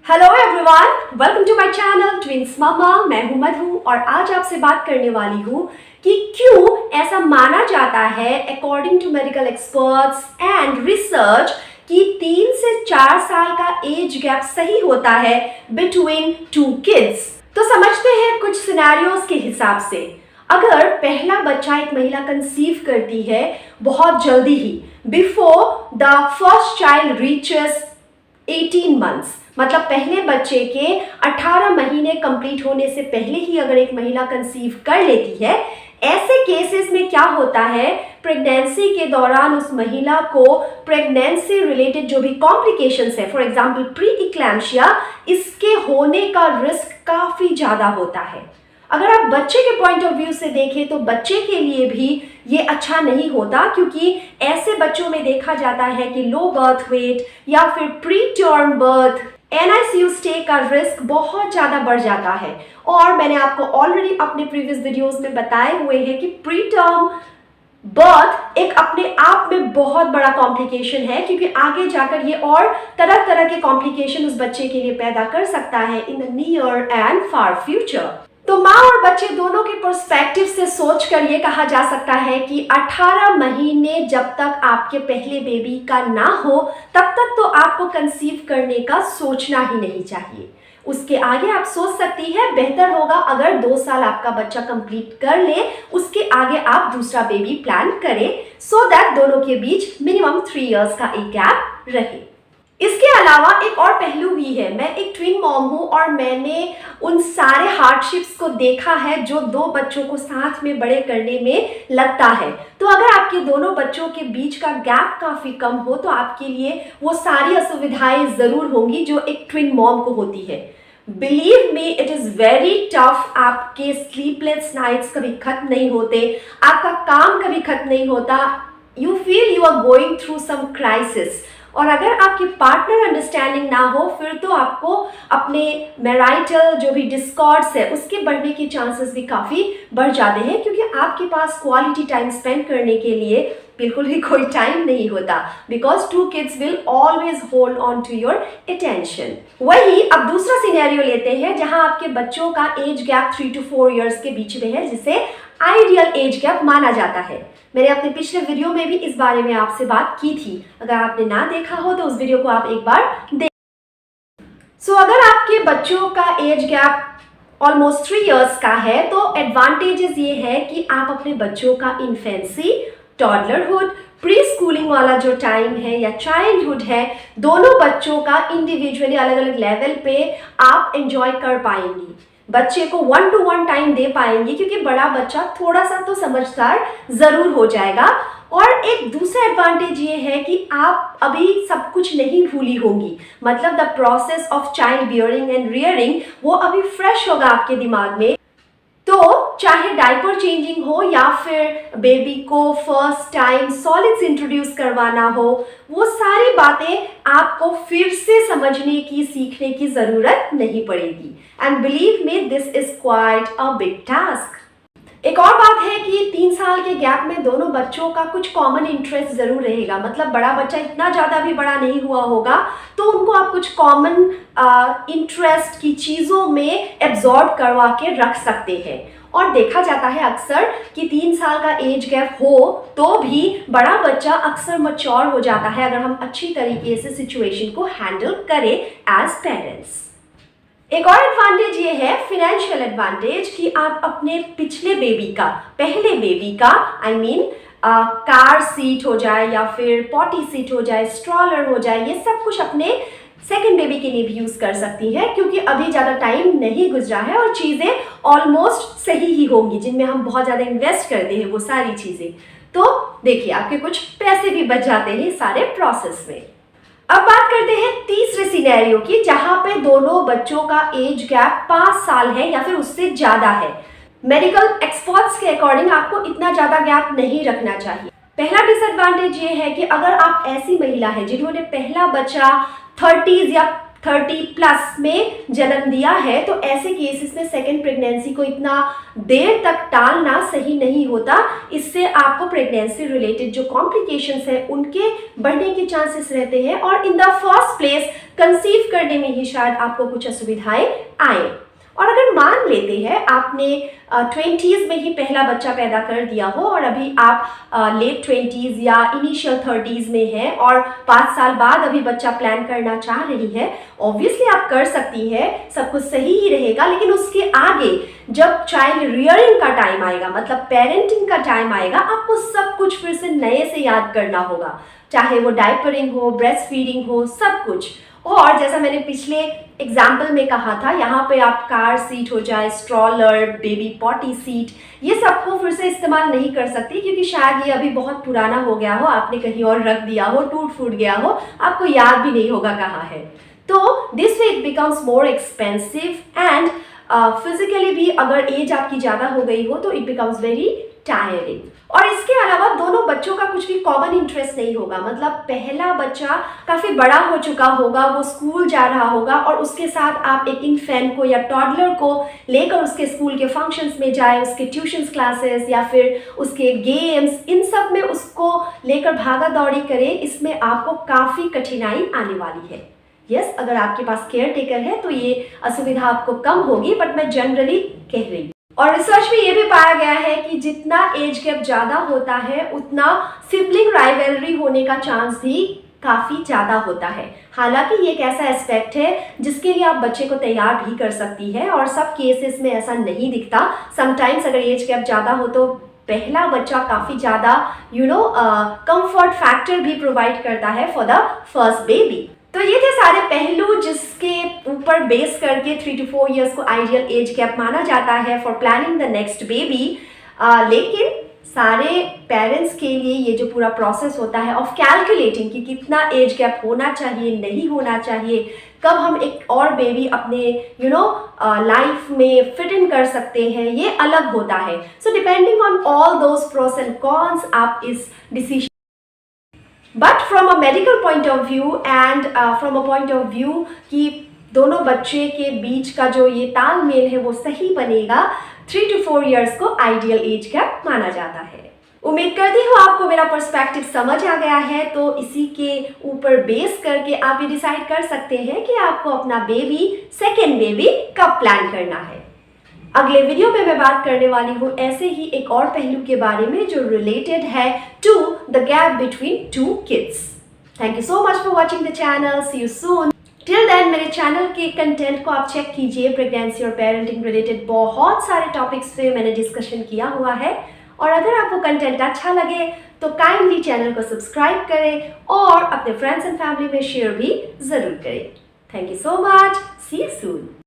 Hello everyone, welcome to my channel twins mama. मैं हूं मधु और आज आपसे बात करने वाली हूं कि क्यों ऐसा माना जाता है according to medical experts and research कि 3 से 4 साल का एज गैप सही होता है बिटवीन टू किड्स। तो समझते हैं कुछ सिनेरियोज के हिसाब से। अगर पहला बच्चा एक महिला कंसीव करती है बहुत जल्दी ही, before the first child reaches 18 months, मतलब पहले बच्चे के 18 महीने कंप्लीट होने से पहले ही अगर एक महिला कंसीव कर लेती है, ऐसे केसेस में क्या होता है, प्रेगनेंसी के दौरान उस महिला को प्रेगनेंसी रिलेटेड जो भी कॉम्प्लिकेशंस है, फॉर एग्जांपल प्री इक्लैम्शिया, इसके होने का रिस्क काफी ज्यादा होता है। अगर आप बच्चे के पॉइंट ऑफ व्यू से देखें तो बच्चे के लिए भी ये अच्छा नहीं होता, क्योंकि ऐसे बच्चों में देखा जाता है कि लो बर्थ वेट या फिर pre term birth, NICU stay का रिस्क बहुत ज़्यादा बढ़ जाता है। और मैंने आपको ऑलरेडी अपने प्रीवियस वीडियोस में बताए हुए हैं कि प्री टर्म बर्थ एक अपने आप में बहुत बड़ा कॉम्प्लिकेशन है, क्योंकि आगे जाकर ये और तरह तरह के कॉम्प्लिकेशन उस बच्चे के लिए पैदा कर सकता है in the near and far future. तो माँ और बच्चे दोनों के पर्सपेक्टिव से सोचकर ये कहा जा सकता है कि 18 महीने जब तक आपके पहले बेबी का ना हो तब तक तो आपको कंसीव करने का सोचना ही नहीं चाहिए। उसके आगे आप सोच सकती है, बेहतर होगा अगर 2 साल आपका बच्चा कंप्लीट कर ले, उसके आगे आप दूसरा बेबी प्लान करें, सो दैट दोनों के बीच मिनिमम 3 इयर्स का एक गैप रहे। इसके अलावा एक और पहलू भी है। मैं एक ट्विन मॉम हूँ और मैंने उन सारे हार्डशिप्स को देखा है जो 2 बच्चों को साथ में बड़े करने में लगता है। तो अगर आपके दोनों बच्चों के बीच का गैप काफ़ी कम हो तो आपके लिए वो सारी असुविधाएं ज़रूर होंगी जो एक ट्विन मॉम को होती है। Believe me, it is very tough. आपके स्लीपलेस नाइट्स कभी खत्म नहीं होते, आपका काम कभी खत्म नहीं होता, you feel you are going through some crisis. और अगर आपकी पार्टनर अंडरस्टैंडिंग ना हो फिर तो आपको अपने मैरिटल जो भी डिस्कॉर्ड्स है उसके बढ़ने के चांसेस भी काफ़ी बढ़ जाते हैं, क्योंकि आपके पास क्वालिटी टाइम स्पेंड करने के लिए बिल्कुल भी कोई टाइम नहीं होता, because 2 kids will always hold on to your attention. वही अब दूसरा सिनेरियो लेते हैं जहां आपके बच्चों का एज गैप 3 to 4 ईयर्स के बीच में है, जिसे आइडियल एज गैप माना जाता है। मैंने अपने पिछले वीडियो में भी इस बारे में आपसे बात की थी, अगर आपने ना देखा हो तो उस वीडियो को आप एक बार देख। सो अगर आपके बच्चों का एज गैप ऑलमोस्ट 3 इयर्स का है तो एडवांटेजेस ये है कि आप अपने बच्चों का इन्फेंसी, टॉडलरहुड, प्री स्कूलिंग वाला जो टाइम है या चाइल्डहुड है, दोनों बच्चों का इंडिविजुअली अलग अलग लेवल पे आप एंजॉय कर पाएंगी। बच्चे को 1-to-1 टाइम दे पाएंगी, क्योंकि बड़ा बच्चा थोड़ा सा तो समझदार जरूर हो जाएगा। और एक दूसरा एडवांटेज ये है कि आप अभी सब कुछ नहीं भूली होंगी, मतलब the process of child bearing and rearing वो अभी फ्रेश होगा आपके दिमाग में। तो चाहे डायपर चेंजिंग हो या फिर बेबी को फर्स्ट टाइम सॉलिड्स इंट्रोड्यूस करवाना हो, वो सारी बातें आपको फिर से समझने की, सीखने की ज़रूरत नहीं पड़ेगी। And believe me, this is quite a big task. एक और बात है कि 3 साल के गैप में दोनों बच्चों का कुछ कॉमन इंटरेस्ट जरूर रहेगा, मतलब बड़ा बच्चा इतना ज़्यादा भी बड़ा नहीं हुआ होगा तो उनको आप कुछ कॉमन इंटरेस्ट की चीज़ों में एब्जॉर्ब करवा के रख सकते हैं। और देखा जाता है अक्सर कि 3 साल का एज गैप हो तो भी बड़ा बच्चा अक्सर मैच्योर हो जाता है, अगर हम अच्छी तरीके से सिचुएशन को हैंडल करें एज पेरेंट्स। एक और एडवांटेज ये है, फिनेंशियल एडवांटेज, कि आप अपने पिछले बेबी का, पहले बेबी का आई मीन कार सीट हो जाए या फिर पॉटी सीट हो जाए, स्ट्रॉलर हो जाए, ये सब कुछ अपने सेकेंड बेबी के लिए भी यूज़ कर सकती है, क्योंकि अभी ज़्यादा टाइम नहीं गुजरा है और चीज़ें ऑलमोस्ट सही ही होंगी, जिनमें हम बहुत ज़्यादा इन्वेस्ट करते हैं वो सारी चीज़ें। तो देखिए, आपके कुछ पैसे भी बच जाते हैं सारे प्रोसेस में। अब बात करते हैं तीसरे सिनेरियो की, जहां पे दोनों बच्चों का एज गैप 5 साल है या फिर उससे ज्यादा है। मेडिकल एक्सपर्ट्स के अकॉर्डिंग आपको इतना ज्यादा गैप नहीं रखना चाहिए। पहला डिसएडवांटेज ये है कि अगर आप ऐसी महिला है जिन्होंने पहला बच्चा 30s या 30 प्लस में जन्म दिया है, तो ऐसे केसेस में सेकेंड प्रेगनेंसी को इतना देर तक टालना सही नहीं होता। इससे आपको प्रेगनेंसी रिलेटेड जो कॉम्प्लिकेशंस हैं उनके बढ़ने के चांसेस रहते हैं और in the first place conceive करने में ही शायद आपको कुछ असुविधाएं आए। और अगर मान लेते हैं आपने 20s में ही पहला बच्चा पैदा कर दिया हो और अभी आप लेट 20s या इनिशियल 30s में हैं और 5 साल बाद अभी बच्चा प्लान करना चाह रही है, ऑब्वियसली आप कर सकती है, सब कुछ सही ही रहेगा। लेकिन उसके आगे जब चाइल्ड रियरिंग का टाइम आएगा, मतलब पेरेंटिंग का टाइम आएगा, आपको सब कुछ फिर से नए से याद करना होगा, चाहे वो डायपरिंग हो, ब्रेस्ट फीडिंग हो, सब कुछ। और जैसा मैंने पिछले एग्जाम्पल में कहा था, यहाँ पे आप कार सीट हो जाए, स्ट्रॉलर, बेबी पॉटी सीट, ये सबको फिर से इस्तेमाल नहीं कर सकती क्योंकि शायद ये अभी बहुत पुराना हो गया हो, आपने कहीं और रख दिया हो, टूट फूट गया हो, आपको याद भी नहीं होगा कहाँ है। तो this way it becomes more expensive and physically भी अगर एज आपकी ज़्यादा हो गई हो तो इट बिकम्स वेरी टायरिंग। और इसके अलावा दोनों बच्चों का कुछ भी कॉमन इंटरेस्ट नहीं होगा, मतलब पहला बच्चा काफ़ी बड़ा हो चुका होगा, वो स्कूल जा रहा होगा और उसके साथ आप एक इन्फेंट को या टॉडलर को लेकर उसके स्कूल के फंक्शंस में जाए, उसके ट्यूशन्स क्लासेस या फिर उसके गेम्स, इन सब में उसको लेकर भागा दौड़ी करें, इसमें आपको काफ़ी कठिनाई आने वाली है। यस, अगर आपके पास केयर टेकर है तो ये असुविधा आपको कम होगी, बट मैं जनरली कह रही हूँ। और रिसर्च में ये भी पाया गया है कि जितना एज गैप ज़्यादा होता है उतना सिबलिंग राइवलरी होने का चांस भी काफ़ी ज़्यादा होता है। हालांकि ये एक ऐसा एस्पेक्ट है जिसके लिए आप बच्चे को तैयार भी कर सकती है और सब केसेस में ऐसा नहीं दिखता। समटाइम्स अगर एज गैप ज़्यादा हो तो पहला बच्चा काफ़ी ज़्यादा कंफर्ट फैक्टर भी प्रोवाइड करता है फॉर द फर्स्ट बेबी। तो ये थे सारे पहलू जिसके ऊपर बेस करके 3 to 4 years को आइडियल एज गैप माना जाता है for planning the next baby. लेकिन सारे पेरेंट्स के लिए ये जो पूरा प्रोसेस होता है ऑफ कैलकुलेटिंग कि कितना एज गैप होना चाहिए, नहीं होना चाहिए, कब हम एक और बेबी अपने लाइफ में फिट इन कर सकते हैं, ये अलग होता है। So depending on all those pros and cons आप इस decision, but from a medical point of view and from a point of view कि दोनों बच्चे के बीच का जो ये तालमेल है वो सही बनेगा, 3 to 4 years को आइडियल एज गैप माना जाता है। उम्मीद करती हूँ आपको मेरा पर्सपेक्टिव समझ आ गया है, तो इसी के ऊपर बेस करके आप ये डिसाइड कर सकते हैं कि आपको अपना बेबी, सेकेंड बेबी कब प्लान करना है। अगले वीडियो में मैं बात करने वाली हूँ ऐसे ही एक और पहलू के बारे में जो रिलेटेड है to the gap between 2 kids। Thank you so much for watching the channel, see you soon. Till then मेरे चैनल के कंटेंट को आप चेक कीजिए, प्रेगनेंसी और पेरेंटिंग रिलेटेड बहुत सारे टॉपिक्स पे मैंने डिस्कशन किया हुआ है। और अगर आपको कंटेंट अच्छा लगे तो काइंडली चैनल को सब्सक्राइब करें और अपने फ्रेंड्स एंड फैमिली में शेयर भी ज़रूर करें। Thank you so much, see you soon.